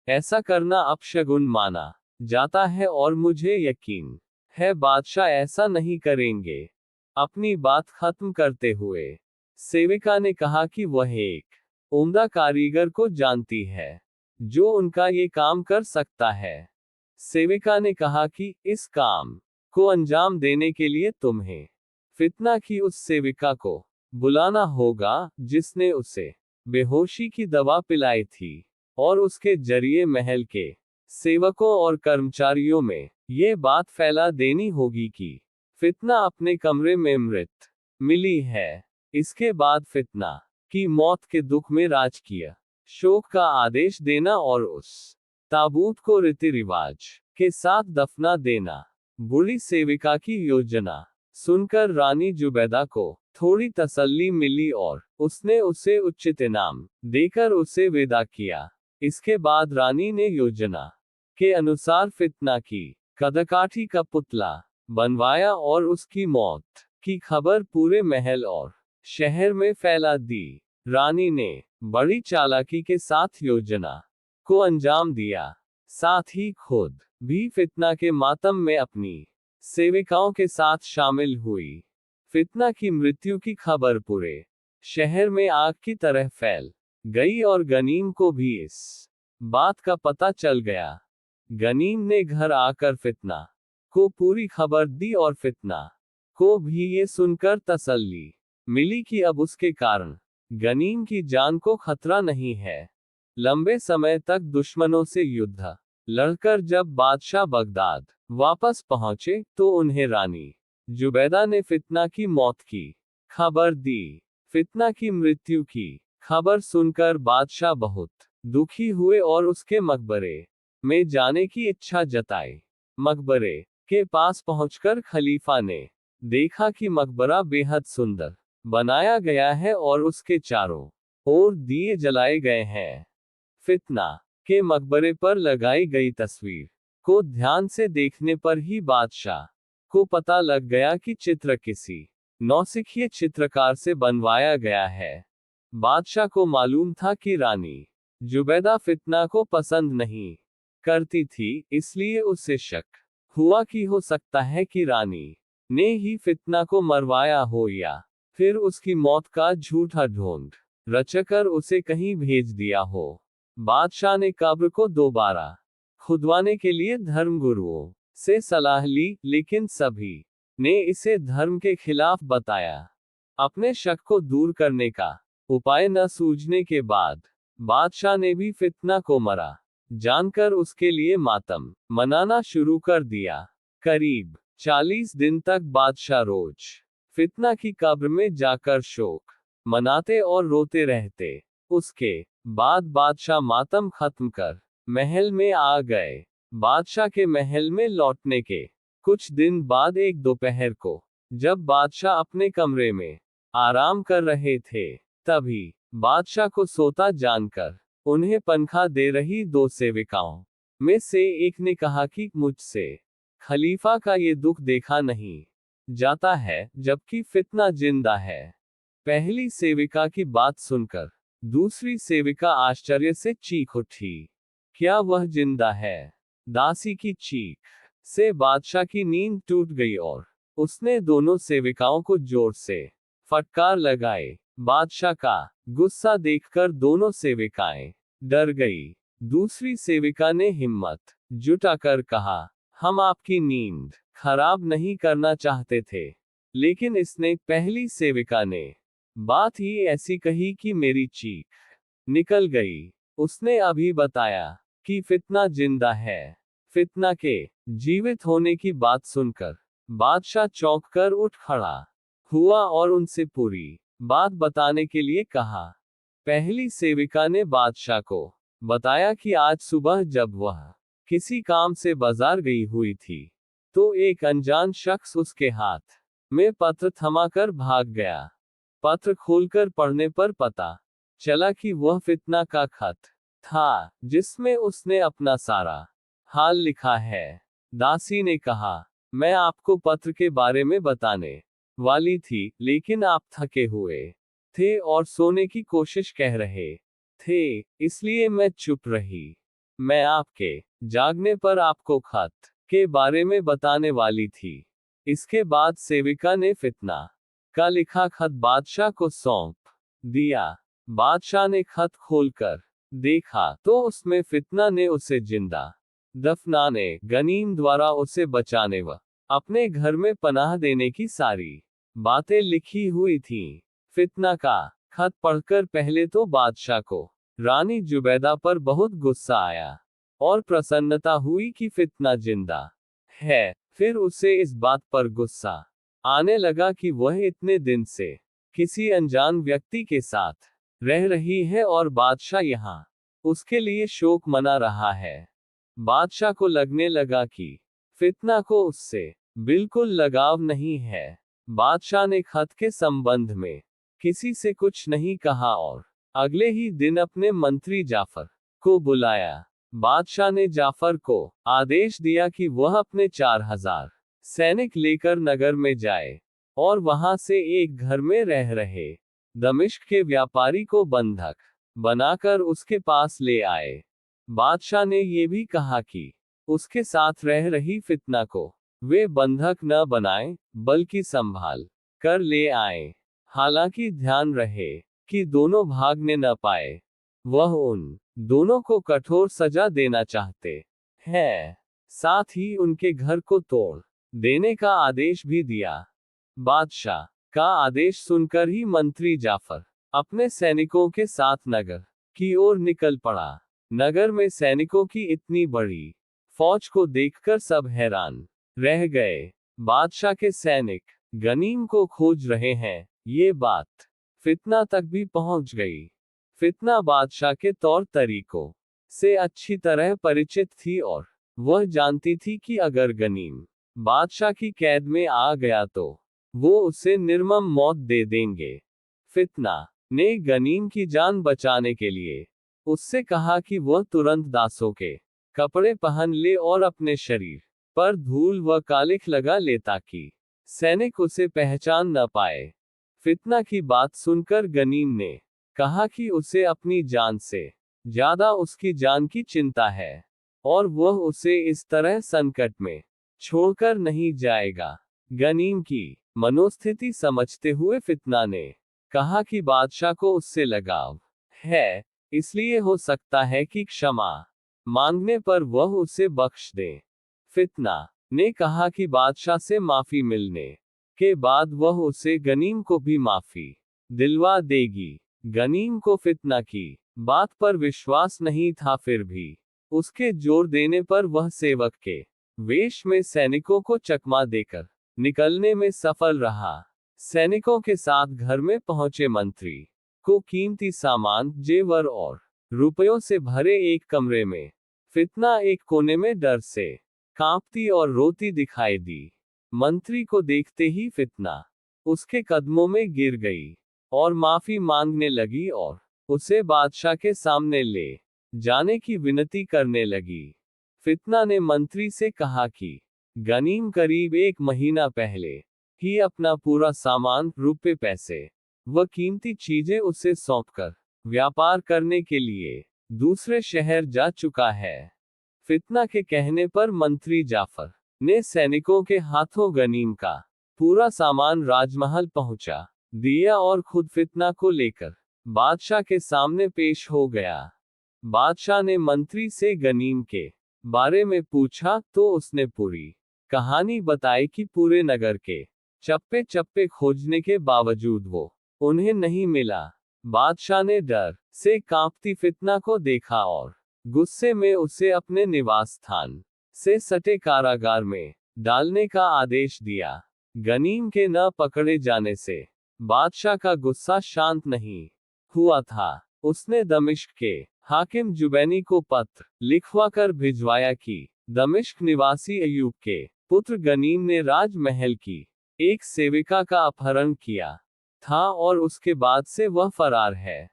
ऐसा करना अपशगुन माना जाता है और मुझे यकीन है बादशाह ऐसा नहीं करेंगे। अपनी बात खत्म करते हुए सेविका ने कहा कि वह एक उम्दा कारीगर को जानती है जो उनका ये काम कर सकता है। सेविका ने कहा कि इस काम को अंजाम देने के लिए तुम्हें फितना की उस सेविका को बुलाना होगा जिसने उसे बेहोशी की दवा पिलाई थी, और उसके जरिए महल के सेवकों और कर्मचारियों में ये बात फैला देनी होगी कि फितना अपने कमरे में मृत मिली है। इसके बाद फितना की मौत के दुख में राजकीय शोक का आदेश देना और उस ताबूत को रीति रिवाज के साथ दफना देना। बूढ़ी सेविका की योजना सुनकर रानी जुबैदा को थोड़ी तसल्ली मिली और उसने उसे उचित इनाम देकर उसे विदा किया। इसके बाद रानी ने योजना के अनुसार फितना की कदकाठी का पुतला बनवाया और उसकी मौत की खबर पूरे महल और शहर में फैला दी। रानी ने बड़ी चालाकी के साथ योजना को अंजाम दिया, साथ ही खुद भी फितना के मातम में अपनी सेविकाओं के साथ शामिल हुई। फितना की मृत्यु की खबर पूरे शहर में आग की तरह फैल गई और गनीम को भी इस बात का पता चल गया। गनीम ने घर आकर फितना को पूरी खबर दी और फितना को भी ये सुनकर तसल्ली मिली कि अब उसके कारण गनीम की जान को खतरा नहीं है। लंबे समय तक दुश्मनों से युद्ध लड़कर जब बादशाह बगदाद वापस पहुंचे तो उन्हें रानी जुबैदा ने फितना की मौत की खबर दी। फितना की मृत्यु की खबर सुनकर बादशाह बहुत दुखी हुए और उसके मकबरे में जाने की इच्छा जताई। मकबरे के पास पहुंचकर खलीफा ने देखा कि मकबरा बेहद सुंदर बनाया गया है और उसके चारों ओर दिए जलाए गए हैं। फितना के मकबरे पर लगाई गई तस्वीर को ध्यान से देखने पर ही बादशाह को पता लग गया कि चित्र किसी नौसिखिए चित्रकार से बनवाया गया है। बादशाह को मालूम था कि रानी जुबैदा फितना को पसंद नहीं करती थी, इसलिए उसे शक हुआ कि हो सकता है कि रानी ने ही फितना को मरवाया हो या फिर उसकी मौत का झूठा ढोंग रचकर उसे कहीं भेज दिया हो। बादशाह ने कब्र को दोबारा खुदवाने के लिए धर्मगुरुओं से सलाह ली, लेकिन सभी ने इसे धर्म के खिलाफ बताया। अपने शक को दूर करने का उपाय न सूझने के बाद बादशाह ने भी फितना को मरा जानकर उसके लिए मातम मनाना शुरू कर दिया। करीब 40 दिन तक बादशाह रोज फितना की कब्र में जाकर शोक मनाते और रोते रहते। उसके बाद बादशाह मातम खत्म कर महल में आ गए। बादशाह के महल में लौटने के कुछ दिन बाद एक दोपहर को जब बादशाह अपने कमरे में आराम कर रहे थे, तभी बादशाह को सोता जानकर उन्हें पंखा दे रही दो सेविकाओं में से एक ने कहा कि मुझसे खलीफा का ये दुख देखा नहीं जाता है जबकि फितना जिंदा है। पहली सेविका की बात सुनकर दूसरी सेविका आश्चर्य से चीख उठी, क्या वह जिंदा है? दासी की चीख से बादशाह की नींद टूट गई और उसने दोनों सेविकाओं को जोर से फटकार लगाए। बादशाह का गुस्सा देखकर दोनों सेविकाएं डर गई। दूसरी सेविका ने हिम्मत जुटाकर कहा, हम आपकी नींद खराब नहीं करना चाहते थे, लेकिन इसने पहली सेविका ने बात ही ऐसी कही कि मेरी चीख निकल गई। उसने अभी बताया कि फितना जिंदा है। फितना के जीवित होने की बात सुनकर बादशाह चौंक कर उठ खड़ा हुआ और उनसे पूरी बात बताने के लिए कहा। पहली सेविका ने बादशाह को बताया कि आज सुबह जब वह किसी काम से बाजार गई हुई थी, तो एक अनजान शख्स उसके हाथ में पत्र थमाकर भाग गया। पत्र खोलकर पढ़ने पर पता चला कि वह फितना का खत था, जिसमें उसने अपना सारा हाल लिखा है। दासी ने कहा, मैं आपको पत्र के बारे में बताने वाली थी, लेकिन आप थके हुए थे और सोने की कोशिश कर रहे थे, इसलिए मैं चुप रही। मैं आपके जागने पर आपको खत के बारे में बताने वाली थी। इसके बाद सेविका ने फितना का लिखा खत बादशाह को सौंप दिया। बादशाह ने खत खोलकर देखा तो उसमें फितना ने उसे जिंदा दफनाने, गनीम द्वारा उसे बचाने व अपने घर में पनाह देने की सारी बातें लिखी हुई थीं। फितना का खत पढ़कर पहले तो बादशाह को रानी जुबैदा पर बहुत गुस्सा आया और प्रसन्नता हुई कि फितना जिंदा है। फिर उसे इस बात पर गुस्सा आने लगा कि वह इतने दिन से किसी अनजान व्यक्ति के साथ रह रही है और बादशाह यहाँ उसके लिए शोक मना रहा है। बादशाह को लगने लगा कि फितना को उससे बिल्कुल लगाव नहीं है। बादशाह ने खत के संबंध में किसी से कुछ नहीं कहा और अगले ही दिन अपने मंत्री जाफर को बुलाया। बादशाह ने जाफर को आदेश दिया कि वह अपने 4000 सैनिक लेकर नगर में जाए और वहां से एक घर में रह रहे दमिश्क के व्यापारी को बंधक बनाकर उसके पास ले आए। बादशाह ने ये भी कहा कि उसके साथ रह रही फितना को वे बंधक न बनाएं, बल्कि संभाल कर ले आए। हालांकि ध्यान रहे कि दोनों भागने न पाए। वह उन दोनों को कठोर सजा देना चाहते हैं। साथ ही उनके घर को तोड़ देने का आदेश भी दिया। बादशाह का आदेश सुनकर ही मंत्री जाफर अपने सैनिकों के साथ नगर की ओर निकल पड़ा। नगर में सैनिकों की इतनी बड़ी फौज को देखकर सब हैरान रह गए। बादशाह के सैनिक गनीम को खोज रहे हैं, ये बात फितना तक भी पहुंच गई। फितना बादशाह के तौर तरीकों से अच्छी तरह परिचित थी और वह जानती थी कि अगर गनीम बादशाह की कैद में आ गया तो वो उसे निर्मम मौत दे देंगे। फितना ने गनीम की जान बचाने के लिए उससे कहा कि वह तुरंत दासों के कपड़े पहन ले और अपने शरीर पर धूल व कालिख लगा ले ताकि सैनिक उसे पहचान न पाए। फितना की बात सुनकर गनीम ने कहा कि उसे अपनी जान से ज्यादा उसकी जान की चिंता है और वह उसे इस तरह संकट में छोड़कर नहीं जाएगा। गनीम की मनोस्थिति समझते हुए फितना ने कहा कि बादशाह को उससे लगाव है, इसलिए हो सकता है कि क्षमा मांगने पर वह उसे बख्श दे। फितना ने कहा कि बादशाह से माफी मिलने के बाद वह उसे गनीम को भी माफी दिलवा देगी। गनीम को फितना की बात पर विश्वास नहीं था, फिर भी उसके जोर देने पर वह सेवक के वेश में सैनिकों को चकमा देकर निकलने में सफल रहा। सैनिकों के साथ घर में पहुंचे मंत्री को कीमती सामान, जेवर और रुपयों से भरे एक कमरे में फितना एक कोने में डर से कांपती और रोती दिखाई दी। मंत्री को देखते ही फितना उसके कदमों में गिर गई और माफी मांगने लगी और उसे बादशाह के सामने ले जाने की विनती करने लगी। फितना ने मंत्री से कहा कि गनीम करीब 1 महीना पहले ही अपना पूरा सामान, रुपए, पैसे व कीमती चीजें उसे सौंपकर व्यापार करने के लिए दूसरे शहर जा चुका है। फितना के कहने पर मंत्री जाफर ने सैनिकों के हाथों गनीम का पूरा सामान राजमहल पहुंचा दिया और खुद फितना को लेकर बादशाह के सामने पेश हो गया। बादशाह ने मंत्री से गनीम के बारे में पूछा तो उसने पूरी कहानी बताई कि पूरे नगर के चप्पे चप्पे खोजने के बावजूद वो उन्हें नहीं मिला। बादशाह ने डर से कांपती फितना को देखा और गुस्से में उसे अपने निवास स्थान से सटे कारागार में डालने का आदेश दिया। गनीम के न पकड़े जाने से बादशाह का गुस्सा शांत नहीं हुआ था। उसने दमिश्क के हाकिम जुबैनी को पत्र लिखवाकर भिजवाया कि दमिश्क निवासी अयूब के पुत्र गनीम ने राजमहल की एक सेविका का अपहरण किया था और उसके बाद से वह फरार है।